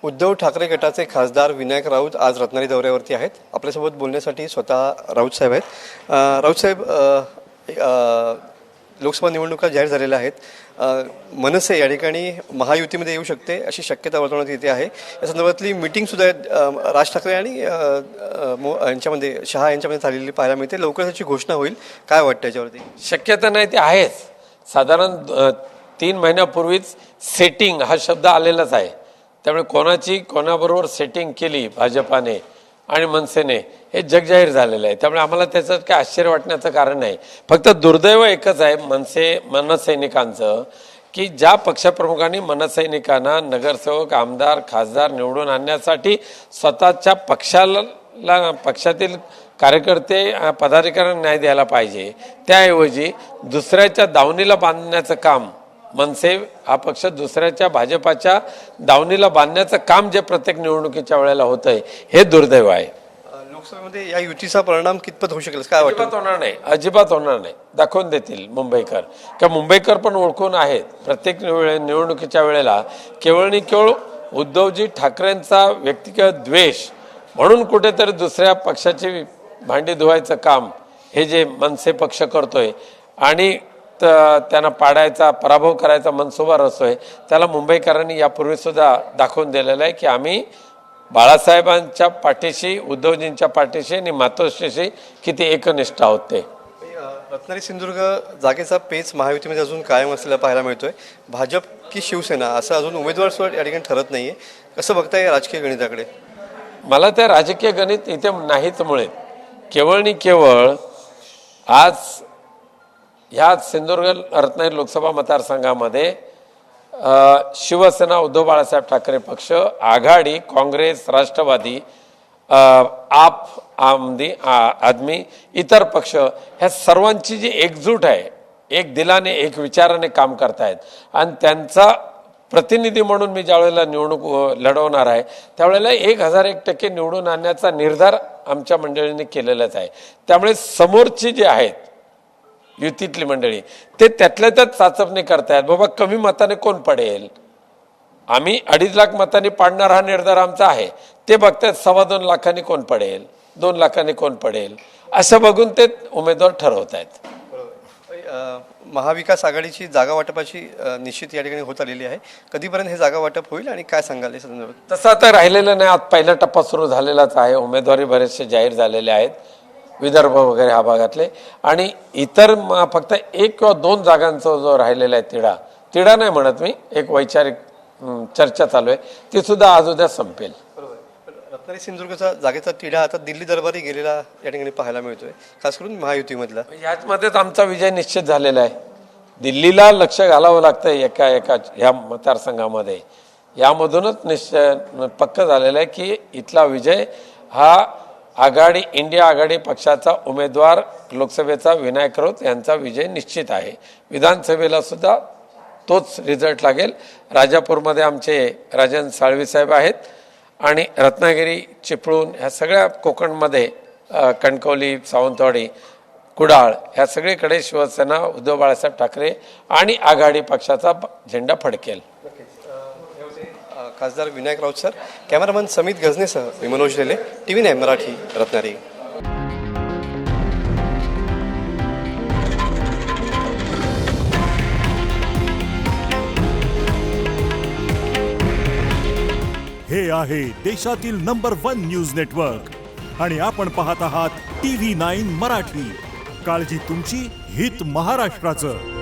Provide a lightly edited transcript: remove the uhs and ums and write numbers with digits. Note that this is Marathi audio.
उद्धव ठाकरे गटाचे खासदार विनायक राऊत आज रत्नागिरी दौऱ्यावरती आहेत. आपल्यासोबत बोलण्यासाठी स्वतः राऊत साहेब आहेत. राऊत साहेब, लोकसभा निवडणुका जाहीर झालेल्या आहेत. मनसे या ठिकाणी महायुतीमध्ये येऊ शकते अशी शक्यता वर्तवण्यात येते आहे. या संदर्भातली मीटिंगसुद्धा राज ठाकरे आणि यांच्यामध्ये शहा यांच्यामध्ये झालेली पाहायला मिळते. लवकरच त्याची घोषणा होईल. काय वाटतं याच्यावरती? शक्यता नाही ती आहेच. साधारण 3 महिन्यापूर्वीच सेटिंग हा शब्द आलेलाच आहे. त्यामुळे कोणाबरोबर सेटिंग केली भाजपाने आणि मनसेने हे जगजाहीर झालेलं आहे. त्यामुळे आम्हाला त्याचं काय आश्चर्य वाटण्याचं कारण नाही. फक्त दुर्दैव एकच आहे मनसैनिकांचं की ज्या पक्षप्रमुखांनी मनसैनिकांना नगरसेवक, आमदार, खासदार निवडून आणण्यासाठी स्वतःच्या पक्षातील कार्यकर्ते, पदाधिकाऱ्यांना न्याय द्यायला पाहिजे, त्याऐवजी दुसऱ्याच्या दावणीला बांधण्याचं काम, मनसे हा पक्ष दुसऱ्याच्या भाजपाच्या दावणीला बांधण्याचं काम जे प्रत्येक निवडणुकीच्या वेळेला होतंय हे दुर्दैव आहे. लोकसभेमध्ये या युतीचा परिणाम कितपत होऊ शकेल? काय वाटतं? अजिबात होणार नाही. दाखवून देतील मुंबईकर, किंवा मुंबईकर पण ओळखून आहेत. प्रत्येक निवडणुकीच्या वेळेला केवळ उद्धवजी ठाकरेंचा व्यक्तिगत द्वेष म्हणून कुठेतरी दुसऱ्या पक्षाची भांडी धुवायचं काम हे जे मनसे पक्ष करतोय आणि त्यांना पाडायचा, पराभव करायचा मनसुबा रचतोय, त्याला मुंबईकरांनी यापूर्वी सुद्धा दाखवून दिलेलं आहे की आम्ही बाळासाहेबांच्या पाठीशी, उद्धवजींच्या पाठीशी आणि मातोश्रीशी किती एकनिष्ठ आहोत. ते रत्नागिरी सिंधुदुर्ग जागेचा पेच महायुतीमध्ये अजून कायम असलेला पाहायला मिळतोय. भाजप की शिवसेना असं अजून उमेदवार सुद्धा या ठिकाणी ठरत नाहीये. कसं बघताय या राजकीय गणिताकडे? मला त्या राजकीय गणित इथे नाहीच मुळे केवळ आज ह्या सिंधुदुर्ग रत्नागिरी लोकसभा मतदारसंघामध्ये शिवसेना, उद्धव बाळासाहेब ठाकरे पक्ष, आघाडी, काँग्रेस, राष्ट्रवादी, आदमी, इतर पक्ष, ह्या सर्वांची जी एकजूट आहे, एक दिलाने एक विचाराने काम करतायत. आणि त्यांचा प्रतिनिधी म्हणून मी ज्यावेळेला निवडणूक लढवणार आहे त्यावेळेला 1001% निवडून आणण्याचा निर्धार आमच्या मंडळींनी केलेलाच आहे. त्यामुळे समोरची जी आहेत युतीतली मंडळी ते त्यातल्या त्यात चाचपणी करतायत. बाबा कमी मताने कोण पडेल, आम्ही 2.5 लाख मतांनी पाडणार हा निर्धार आमचा आहे. ते बघतायत 2.25 लाखांनी कोण पडेल, 2 लाखांनी कोण पडेल, असं बघून ते उमेदवार ठरवत आहेत. महाविकास आघाडीची जागा वाटपाची निश्चित या ठिकाणी होत आलेली आहे. कधीपर्यंत हे जागा वाटप होईल आणि काय सांगाल या संदर्भात? तसं आता राहिलेलं नाही. आज पहिला टप्पा सुरू झालेलाच आहे. उमेदवारी बरेचसे जाहीर झालेले आहेत, विदर्भ वगैरे ह्या भागातले. आणि इतर फक्त 1 किंवा 2 जागांचा जो राहिलेला आहे तिढा नाही म्हणत मी, एक वैचारिक चर्चा चालू आहे, ती सुद्धा आज उद्या संपेल. रत्नागिरी सिंधुदुर्गचा जागेचा तिढा आता दिल्ली दरबारी गेलेला या ठिकाणी पाहायला मिळतोय, खास करून महायुतीमधला. याचमध्येच आमचा विजय निश्चित झालेला आहे. दिल्लीला लक्ष घालावं लागतं एका ह्या मतदारसंघामध्ये. यामधूनच निश्चय पक्क झालेलं आहे की इथला विजय हा आघाडी, इंडिया आघाडी पक्षाचा उमेदवार लोकसभेचा विनायक राऊत यांचा विजय निश्चित आहे. विधानसभेला सुद्धा तोच रिझल्ट लागेल. राजापूरमध्ये आमचे राजन साळवी साहेब आहेत आणि रत्नागिरी, चिपळूण ह्या सगळ्या कोकणमध्ये कणकवली, सावंतवाडी, कुडाळ ह्या सगळीकडे शिवसेना, उद्धव बाळासाहेब ठाकरे आणि आघाडी पक्षाचा झेंडा फडकेल. खासदार विनायक राऊत सर. कॅमेरामन समित गजनेसह मी मनोज लेले, TV9 मराठी, रत्नागिरी. हे आहे देशातील नंबर 1 न्यूज नेटवर्क आणि आपण पाहत आहात TV9 मराठी. काळजी तुमची, हित महाराष्ट्राचं.